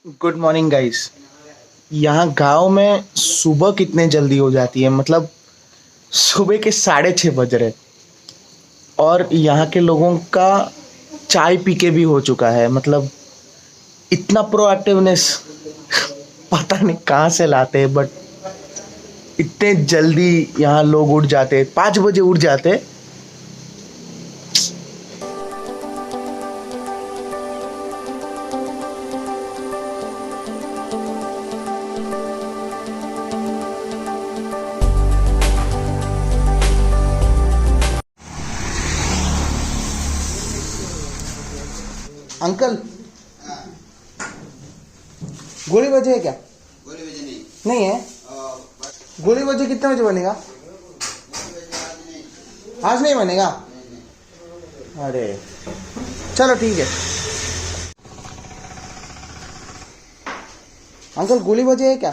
Good morning guys. यहाँ गांव में सुबह कितने जल्दी हो जाती है, मतलब सुबह के 6:30 बज रहे और यहाँ के लोगों का चाय पी के भी हो चुका है। मतलब इतना प्रोएक्टिवनेस पता नहीं कहाँ से लाते हैं, बट इतने जल्दी यहाँ लोग उठ जाते, 5 बजे उठ जाते। अंकल, गोली बजे है क्या? गोली बजे नहीं। नहीं है। गोली बजे कितने बजे बनेगा? आज नहीं बनेगा। अरे चलो ठीक है। अंकल गोली बजे है क्या?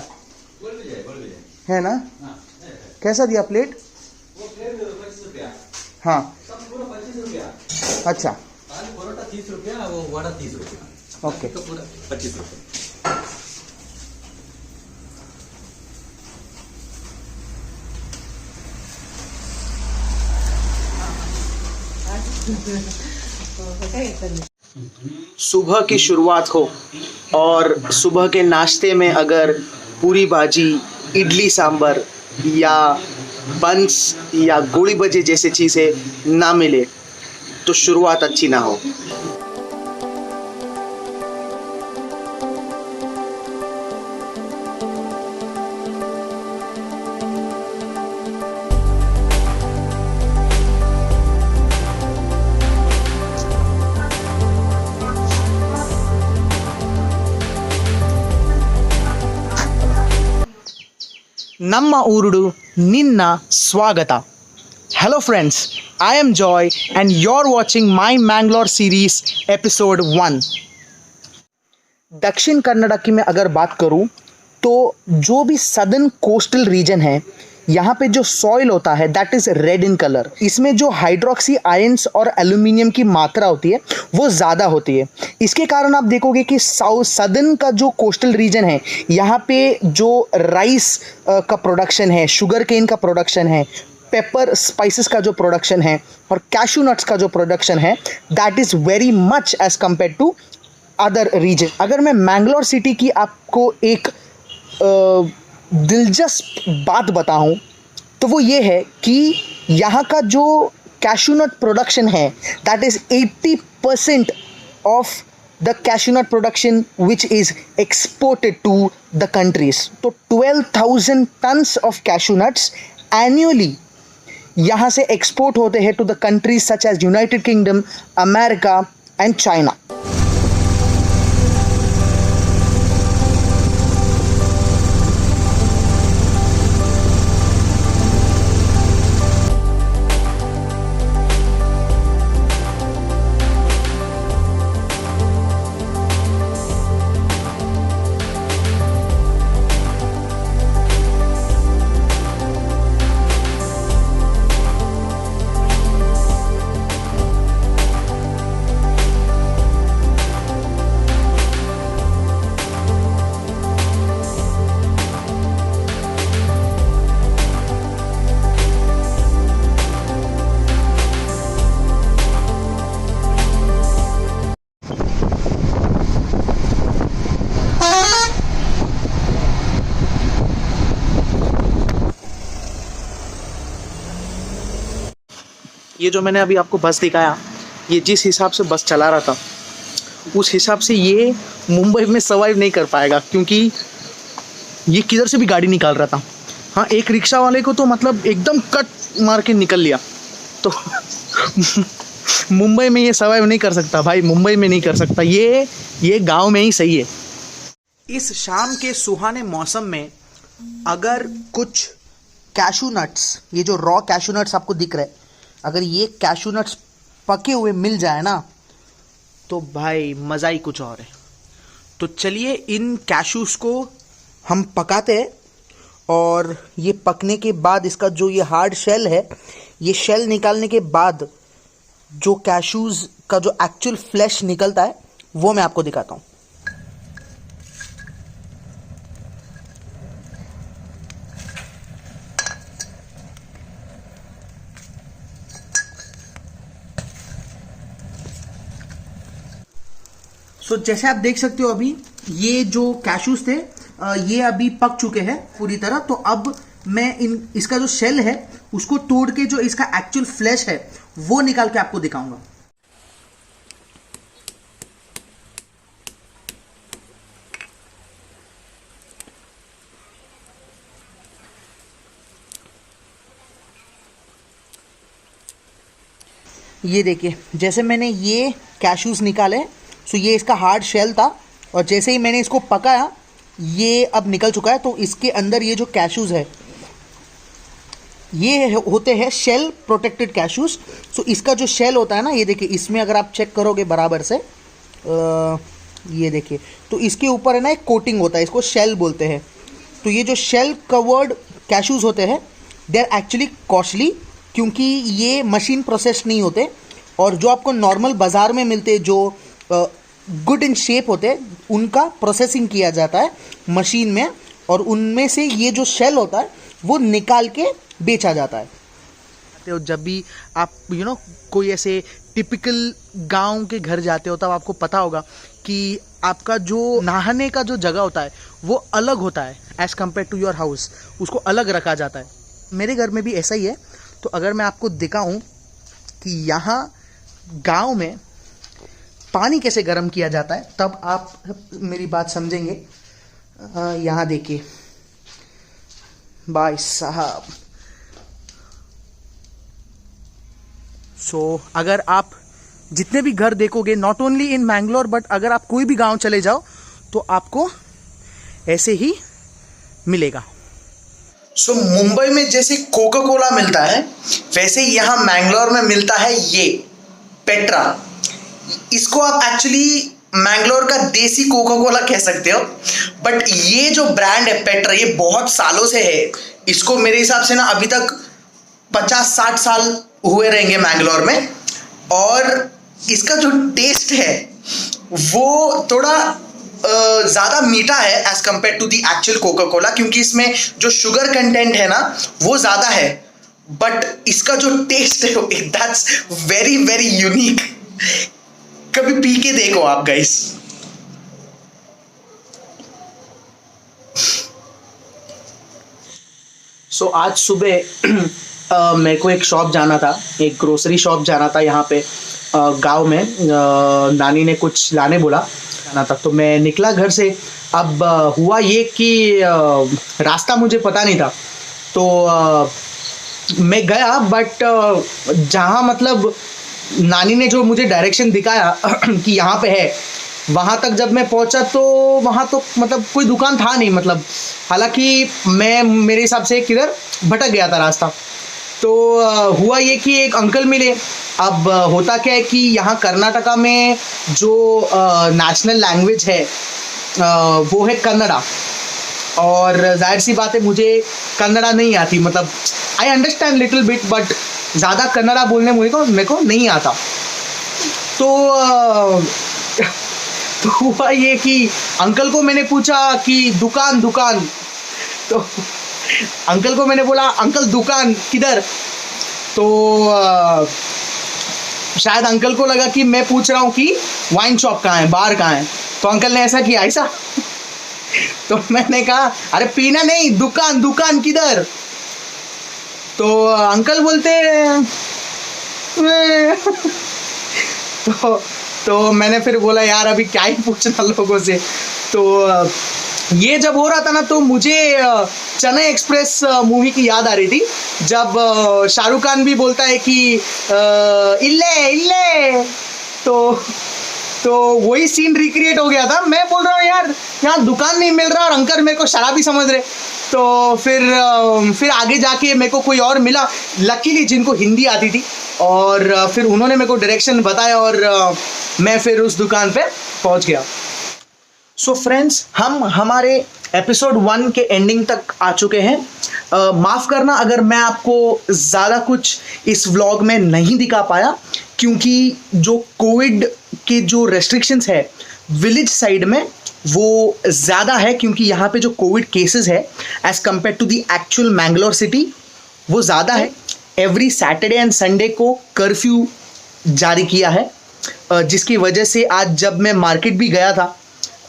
गोली बजे है ना? हाँ, है। कैसा दिया प्लेट? वो प्लेट दे दो 25 रुपया। हाँ सब पूरा 25 रुपया। अच्छा खाली परोठा 30 रुपया, वो वड़ा 30 रुपया। ओके। तो पूरा 25 रुपया। सुबह की शुरुआत हो और सुबह के नाश्ते में अगर पूरी भाजी, इडली सांभर या बंस या गोली बजे जैसे चीज़ें ना मिले तो शुरुआत अच्छी ना हो। ನಮ್ಮ ಊರುಡು ನಿನ್ನ ಸ್ವಾಗತ. Hello friends, I am Joy and you're watching my Mangalore series episode 1. दक्षिण कन्नड़ा की मैं अगर बात करूं तो जो भी सदर्न कोस्टल रीजन है, यहाँ पे जो सॉइल होता है that is red in colour. इसमें जो हाइड्रोक्सी आयंस और एल्यूमिनियम की मात्रा होती है वो ज़्यादा होती है. इसके कारण आप देखोगे कि सदर्न का जो कोस्टल रीजन है, यहाँ पे जो राइस का प्रोडक्शन है, शुगर केन का प्रोडक्शन है, पेपर स्पाइसेस का जो प्रोडक्शन है और कैशू नट्स का जो प्रोडक्शन है, that is very much as compare to other region. अगर मैं मैंगलोर सिटी की आपको एक दिलचस्प बात बताऊं तो वो ये है कि यहाँ का जो कैशू नट प्रोडक्शन है that is 80% of the cashew nut production which is exported to the countries. तो 12,000 tons of cashew nuts annually यहाँ से एक्सपोर्ट होते हैं to the countries such as United Kingdom, America and China. ये जो मैंने अभी आपको बस दिखाया, ये जिस हिसाब से बस चला रहा था उस हिसाब से ये मुंबई में सर्वाइव नहीं कर पाएगा, क्योंकि ये किधर से भी गाड़ी निकाल रहा था. हाँ, एक रिक्शा वाले को तो मतलब एकदम कट मार के निकल लिया. तो मुंबई में ये सर्वाइव नहीं कर सकता भाई, मुंबई में नहीं कर सकता. ये गांव में ही सही है. इस शाम के सुहाने मौसम में अगर कुछ कैशू नट्स, ये जो रॉ कैशू नट्स आपको दिख रहे हैं, अगर ये कैशू नट्स पके हुए मिल जाए ना तो भाई मज़ा ही कुछ और है. तो चलिए इन कैशूस को हम पकाते हैं और ये पकने के बाद इसका जो ये हार्ड शेल है, ये शेल निकालने के बाद जो कैशूज़ का जो एक्चुअल फ्लैश निकलता है वो मैं आपको दिखाता हूँ. सो जैसे आप देख सकते हो अभी ये जो कैशूज थे ये अभी पक चुके हैं पूरी तरह। तो अब मैं इसका जो शेल है उसको तोड़ के जो इसका एक्चुअल फ्लैश है वो निकाल के आपको दिखाऊंगा। ये देखिए जैसे मैंने ये कैशूज निकाले, सो ये इसका हार्ड शेल था और जैसे ही मैंने इसको पकाया ये अब निकल चुका है। तो इसके अंदर ये जो कैशूज है ये होते हैं शेल प्रोटेक्टेड कैशूज। सो इसका जो शेल होता है ना, ये देखिए इसमें अगर आप चेक करोगे बराबर से ये देखिए, तो इसके ऊपर है ना एक कोटिंग होता है, इसको शेल बोलते हैं। तो ये जो शेल कवर्ड कैशूज होते हैं दे आर एक्चुअली कॉस्टली, क्योंकि ये मशीन प्रोसेस नहीं होते और जो आपको नॉर्मल बाज़ार में मिलते जो गुड इन शेप होते हैं उनका प्रोसेसिंग किया जाता है मशीन में और उनमें से ये जो शेल होता है वो निकाल के बेचा जाता है। तो जब भी आप कोई ऐसे टिपिकल गांव के घर जाते हो तब आपको पता होगा कि आपका जो नहाने का जो जगह होता है वो अलग होता है as compare to your house, उसको अलग रखा जाता है। मेरे घर में भी ऐसा ही है। तो अगर मैं आपको दिखाऊं कि यहाँ गांव में पानी कैसे गर्म किया जाता है तब आप मेरी बात समझेंगे। यहाँ देखिए भाई साहब। सो अगर आप जितने भी घर देखोगे not only in Mangalore but अगर आप कोई भी गांव चले जाओ तो आपको ऐसे ही मिलेगा। सो मुंबई में जैसे कोका कोला मिलता है वैसे ही यहाँ मैंगलोर में मिलता है ये पेट्रा। इसको आप एक्चुअली मैंगलोर का देसी कोका कोला कह सकते हो, बट ये जो ब्रांड है पेट्रा ये बहुत सालों से है। इसको मेरे हिसाब से ना अभी तक 50-60 साल हुए रहेंगे मैंगलोर में। और इसका जो टेस्ट है वो थोड़ा ज़्यादा मीठा है as compare to the actual coca cola, क्योंकि इसमें जो शुगर कंटेंट है ना वो ज़्यादा है, बट इसका जो टेस्ट है दैट्स वेरी वेरी यूनिक। कभी पी के देखो आप गाइस। सो आज सुबह मेरे को एक शॉप जाना था, एक ग्रोसरी शॉप जाना था यहाँ पे गांव में। नानी ने कुछ लाने बोला जाना था तो मैं निकला घर से। अब हुआ ये कि रास्ता मुझे पता नहीं था तो मैं गया, बट जहाँ मतलब नानी ने जो मुझे डायरेक्शन दिखाया कि यहाँ पे है, वहाँ तक जब मैं पहुँचा तो वहाँ तो मतलब कोई दुकान था नहीं। मतलब हालांकि मैं मेरे हिसाब से किधर भटक गया था रास्ता। तो हुआ ये कि एक अंकल मिले। अब होता क्या है कि यहाँ कर्नाटका में जो नेशनल लैंग्वेज है वो है कन्नड़ा, और जाहिर सी बात है मुझे कन्नड़ा नहीं आती। मतलब I understand little bit but ज़्यादा कन्नड़ा बोलने मेरे को नहीं आता। तो हुआ ये कि अंकल को मैंने पूछा कि दुकान, तो अंकल को मैंने बोला अंकल दुकान किधर। तो शायद अंकल को लगा कि मैं पूछ रहा हूँ कि वाइन शॉप कहाँ है, बार कहाँ है। तो अंकल ने ऐसा किया ऐसा तो मैंने कहा अरे पीना नहीं, दुकान किधर। तो अंकल बोलते तो मैंने फिर बोला यार अभी क्या ही पूछना लोगों से। तो ये जब हो रहा था ना तो मुझे चेन्नई एक्सप्रेस मूवी की याद आ रही थी, जब शाहरुख खान भी बोलता है कि इल्ले। तो वही सीन रिक्रिएट हो गया था। मैं बोल रहा हूँ यार यहाँ दुकान नहीं मिल रहा और अंकल मेरे को शराबी समझ रहे। तो फिर आगे जाके मेरे को कोई और मिला, लकीली जिनको हिंदी आती थी, और फिर उन्होंने मेरे को डायरेक्शन बताया और मैं फिर उस दुकान पे पहुँच गया। सो फ्रेंड्स, हम हमारे एपिसोड 1 के एंडिंग तक आ चुके हैं। माफ़ करना अगर मैं आपको ज़्यादा कुछ इस व्लॉग में नहीं दिखा पाया, क्योंकि जो कोविड के जो रेस्ट्रिक्शंस है विलेज साइड में वो ज़्यादा है, क्योंकि यहाँ पे जो कोविड केसेस है as compare to the actual Mangalore city वो ज़्यादा है। एवरी सैटरडे एंड संडे को कर्फ्यू जारी किया है जिसकी वजह से आज जब मैं मार्केट भी गया था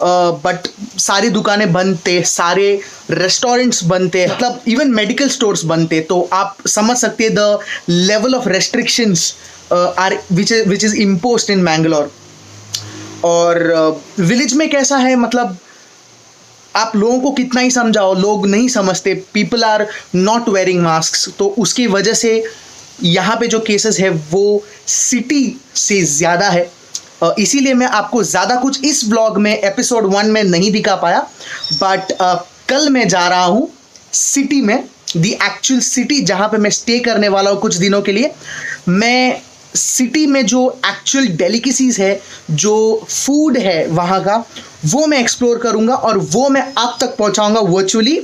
बट सारी दुकानें बंद थे, सारे रेस्टोरेंट्स बंद थे, मतलब इवन मेडिकल स्टोर्स बंद थे। तो आप समझ सकते हैं the level of restrictions are which is imposed in Mangalore. और विलेज में कैसा है, मतलब आप लोगों को कितना ही समझाओ, लोग नहीं समझते, people are not wearing mask. तो उसकी वजह से यहाँ पे जो केसेस है वो सिटी से ज़्यादा है। इसीलिए मैं आपको ज़्यादा कुछ इस व्लॉग में एपिसोड 1 में नहीं दिखा पाया, बट कल मैं जा रहा हूँ सिटी में, द एक्चुअल सिटी जहाँ पे मैं स्टे करने वाला हूँ कुछ दिनों के लिए। मैं सिटी में जो एक्चुअल डेलिकेसीज़ है, जो फूड है वहाँ का, वो मैं एक्सप्लोर करूँगा और वो मैं आप तक पहुँचाऊँगा वर्चुअली।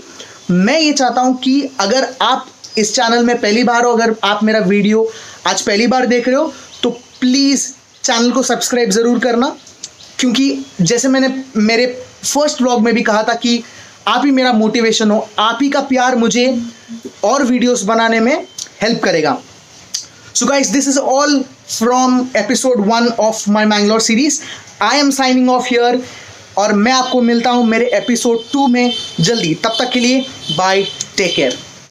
मैं ये चाहता हूँ कि अगर आप इस चैनल में पहली बार हो, अगर आप मेरा वीडियो आज पहली बार देख रहे हो, तो प्लीज़ चैनल को सब्सक्राइब ज़रूर करना, क्योंकि जैसे मैंने मेरे फर्स्ट व्लॉग में भी कहा था कि आप ही मेरा मोटिवेशन हो, आप ही का प्यार मुझे और वीडियोस बनाने में हेल्प करेगा। So guys, this is all from episode 1 of my Mangalore series. I am signing off here और मैं आपको मिलता हूँ मेरे एपिसोड 2 में जल्दी। तब तक के लिए बाय, टेक केयर।